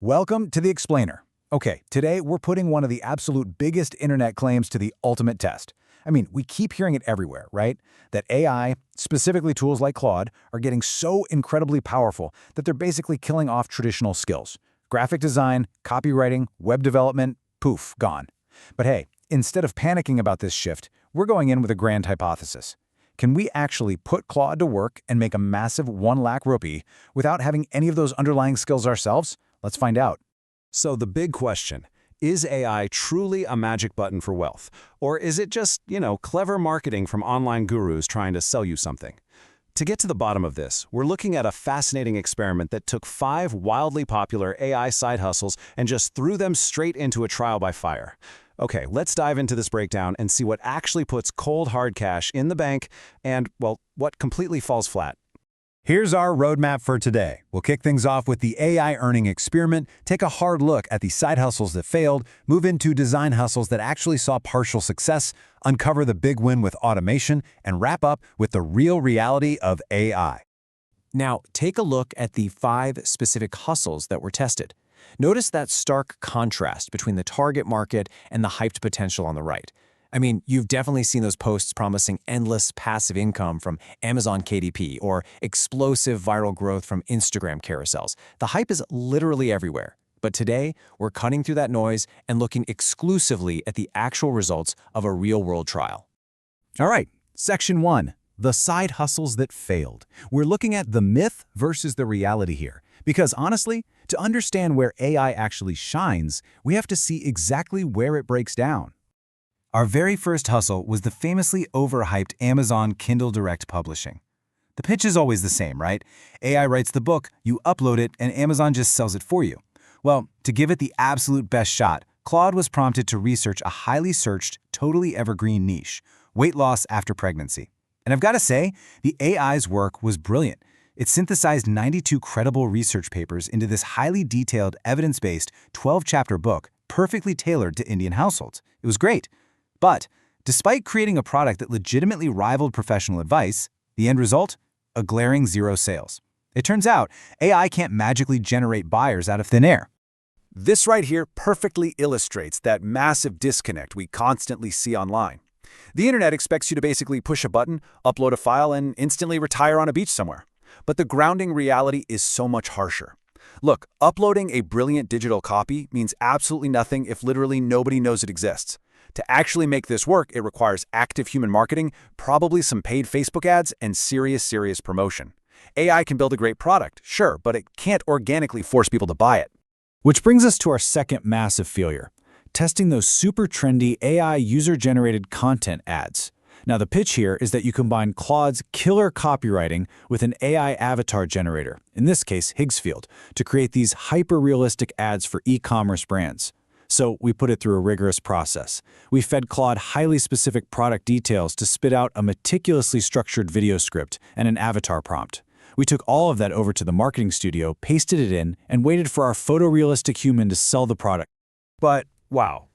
Welcome to the Explainer. Okay, today we're putting one of the absolute biggest internet claims to the ultimate test. I mean, we keep hearing it everywhere, right? That AI, specifically tools like Claude, are getting so incredibly powerful that they're basically killing off traditional skills. Graphic design, copywriting, web development, poof, gone. But hey, instead of panicking about this shift, we're going in with a grand hypothesis. Can we actually put Claude to work and make a massive 1 lakh rupee without having any of those underlying skills ourselves? Let's find out. So the big question, is AI truly a magic button for wealth? Or is it just, clever marketing from online gurus trying to sell you something? To get to the bottom of this, we're looking at a fascinating experiment that took 5 wildly popular AI side hustles and just threw them straight into a trial by fire. Okay, let's dive into this breakdown and see what actually puts cold hard cash in the bank and, well, what completely falls flat. Here's our roadmap for today. We'll kick things off with the AI earning experiment, take a hard look at the side hustles that failed, move into design hustles that actually saw partial success, uncover the big win with automation, and wrap up with the real reality of AI. Now, take a look at the 5 specific hustles that were tested. Notice that stark contrast between the target market and the hyped potential on the right. I mean, you've definitely seen those posts promising endless passive income from Amazon KDP or explosive viral growth from Instagram carousels. The hype is literally everywhere. But today, we're cutting through that noise and looking exclusively at the actual results of a real-world trial. All right, Section 1, the side hustles that failed. We're looking at the myth versus the reality here. Because honestly, to understand where AI actually shines, we have to see exactly where it breaks down. Our very first hustle was the famously overhyped Amazon Kindle Direct Publishing. The pitch is always the same, right? AI writes the book, you upload it, and Amazon just sells it for you. Well, to give it the absolute best shot, Claude was prompted to research a highly searched, totally evergreen niche, weight loss after pregnancy. And I've got to say, the AI's work was brilliant. It synthesized 92 credible research papers into this highly detailed, evidence-based, 12-chapter book, perfectly tailored to Indian households. It was great. But despite creating a product that legitimately rivaled professional advice, the end result? A glaring 0 sales. It turns out AI can't magically generate buyers out of thin air. This right here perfectly illustrates that massive disconnect we constantly see online. The internet expects you to basically push a button, upload a file, and instantly retire on a beach somewhere. But the grounding reality is so much harsher. Look, uploading a brilliant digital copy means absolutely nothing if literally nobody knows it exists. To actually make this work, it requires active human marketing, probably some paid Facebook ads, and serious promotion. AI can build a great product, sure, but it can't organically force people to buy it. Which brings us to our second massive failure, testing those super trendy AI user-generated content ads. Now, the pitch here is that you combine Claude's killer copywriting with an AI avatar generator, in this case, Higgsfield, to create these hyper-realistic ads for e-commerce brands. So we put it through a rigorous process. We fed Claude highly specific product details to spit out a meticulously structured video script and an avatar prompt. We took all of that over to the marketing studio, pasted it in, and waited for our photorealistic human to sell the product. But, wow.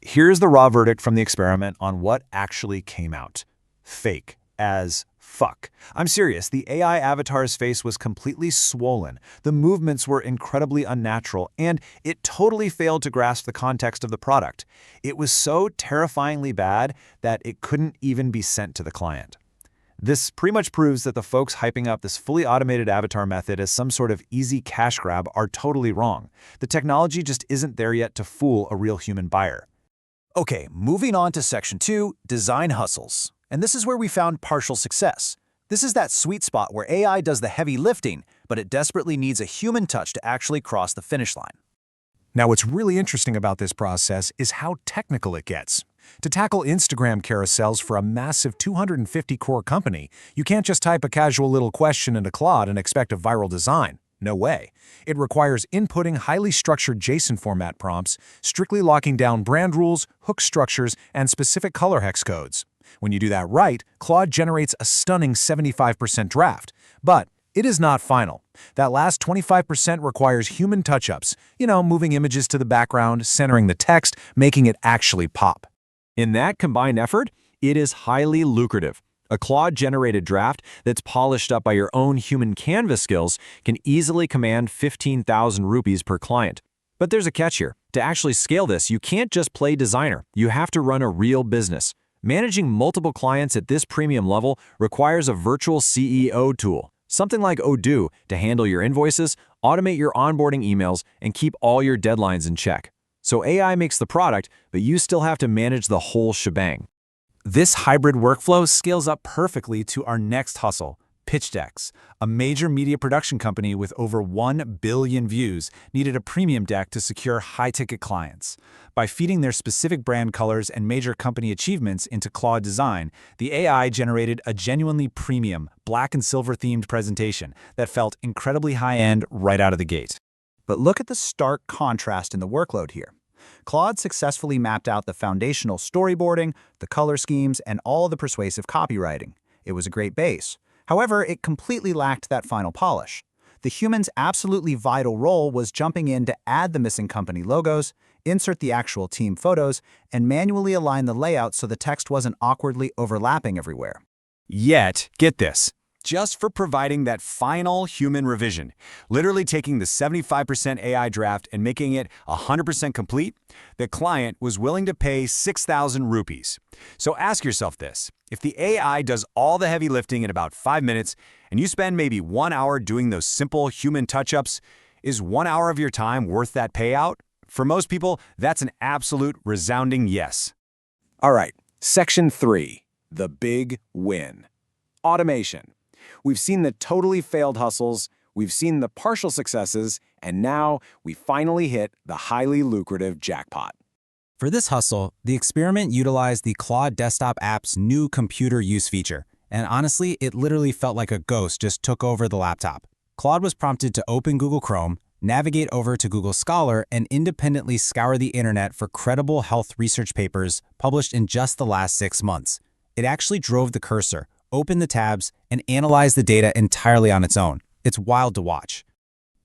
Here's the raw verdict from the experiment on what actually came out. Fake as fuck. I'm serious, the AI avatar's face was completely swollen, the movements were incredibly unnatural, and it totally failed to grasp the context of the product. It was so terrifyingly bad that it couldn't even be sent to the client. This pretty much proves that the folks hyping up this fully automated avatar method as some sort of easy cash grab are totally wrong. The technology just isn't there yet to fool a real human buyer. Okay, moving on to Section 2, design hustles. And this is where we found partial success. This is that sweet spot where AI does the heavy lifting, but it desperately needs a human touch to actually cross the finish line. Now, what's really interesting about this process is how technical it gets. To tackle Instagram carousels for a massive 250-core company, you can't just type a casual little question into Claude and expect a viral design. No way. It requires inputting highly structured JSON format prompts, strictly locking down brand rules, hook structures, and specific color hex codes. When you do that right, Claude generates a stunning 75% draft. But it is not final. That last 25% requires human touch-ups, moving images to the background, centering the text, making it actually pop. In that combined effort, it is highly lucrative. A Claude-generated draft that's polished up by your own human canvas skills can easily command 15,000 rupees per client. But there's a catch here. To actually scale this, you can't just play designer. You have to run a real business. Managing multiple clients at this premium level requires a virtual CEO tool, something like Odoo, to handle your invoices, automate your onboarding emails, and keep all your deadlines in check. So AI makes the product, but you still have to manage the whole shebang. This hybrid workflow scales up perfectly to our next hustle, pitch decks. A major media production company with over 1 billion views needed a premium deck to secure high-ticket clients. By feeding their specific brand colors and major company achievements into Claude design, the AI generated a genuinely premium, black and silver-themed presentation that felt incredibly high-end right out of the gate. But look at the stark contrast in the workload here. Claude successfully mapped out the foundational storyboarding, the color schemes, and all the persuasive copywriting. It was a great base. However, it completely lacked that final polish. The human's absolutely vital role was jumping in to add the missing company logos, insert the actual team photos, and manually align the layout so the text wasn't awkwardly overlapping everywhere. Yet, get this, just for providing that final human revision, literally taking the 75% AI draft and making it 100% complete, the client was willing to pay 6,000 rupees. So ask yourself this, if the AI does all the heavy lifting in about 5 minutes and you spend maybe 1 hour doing those simple human touch-ups, is 1 hour of your time worth that payout? For most people, that's an absolute resounding yes. All right, Section 3, the big win. Automation. We've seen the totally failed hustles, we've seen the partial successes, and now we finally hit the highly lucrative jackpot. For this hustle, the experiment utilized the Claude desktop app's new computer use feature, and honestly, it literally felt like a ghost just took over the laptop. Claude was prompted to open Google Chrome, navigate over to Google Scholar, and independently scour the internet for credible health research papers published in just the last 6 months. It actually drove the cursor, opened the tabs, and analyzed the data entirely on its own. It's wild to watch.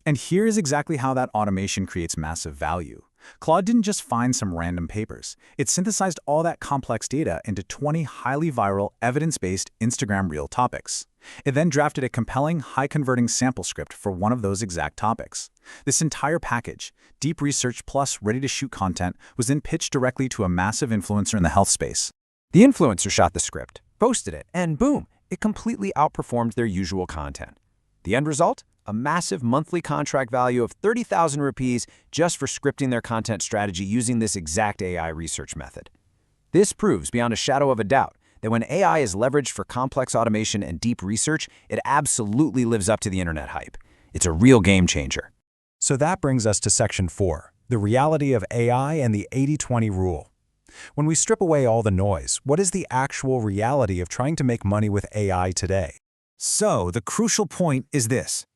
And here's exactly how that automation creates massive value. Claude didn't just find some random papers. It synthesized all that complex data into 20 highly viral, evidence-based Instagram Reel topics. It then drafted a compelling, high-converting sample script for one of those exact topics. This entire package, deep research plus ready-to-shoot content, was then pitched directly to a massive influencer in the health space. The influencer shot the script, posted it, and boom, it completely outperformed their usual content. The end result? A massive monthly contract value of 30,000 rupees just for scripting their content strategy using this exact AI research method. This proves beyond a shadow of a doubt that when AI is leveraged for complex automation and deep research, it absolutely lives up to the internet hype. It's a real game changer. So that brings us to Section 4, the reality of AI and the 80-20 rule. When we strip away all the noise, what is the actual reality of trying to make money with AI today? So, the crucial point is this.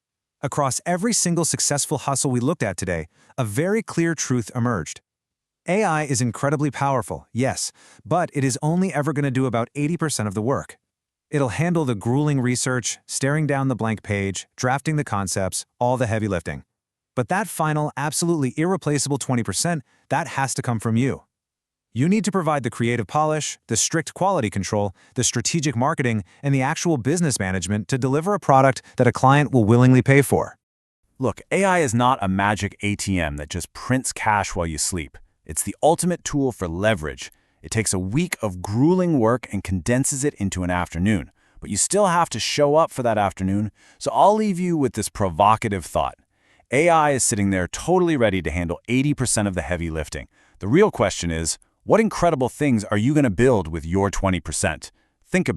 Across every single successful hustle we looked at today, a very clear truth emerged. AI is incredibly powerful, yes, but it is only ever going to do about 80% of the work. It'll handle the grueling research, staring down the blank page, drafting the concepts, all the heavy lifting. But that final, absolutely irreplaceable 20%, that has to come from you. You need to provide the creative polish, the strict quality control, the strategic marketing, and the actual business management to deliver a product that a client will willingly pay for. Look, AI is not a magic ATM that just prints cash while you sleep. It's the ultimate tool for leverage. It takes a week of grueling work and condenses it into an afternoon. But you still have to show up for that afternoon, so I'll leave you with this provocative thought. AI is sitting there totally ready to handle 80% of the heavy lifting. The real question is, what incredible things are you going to build with your 20%? Think about it.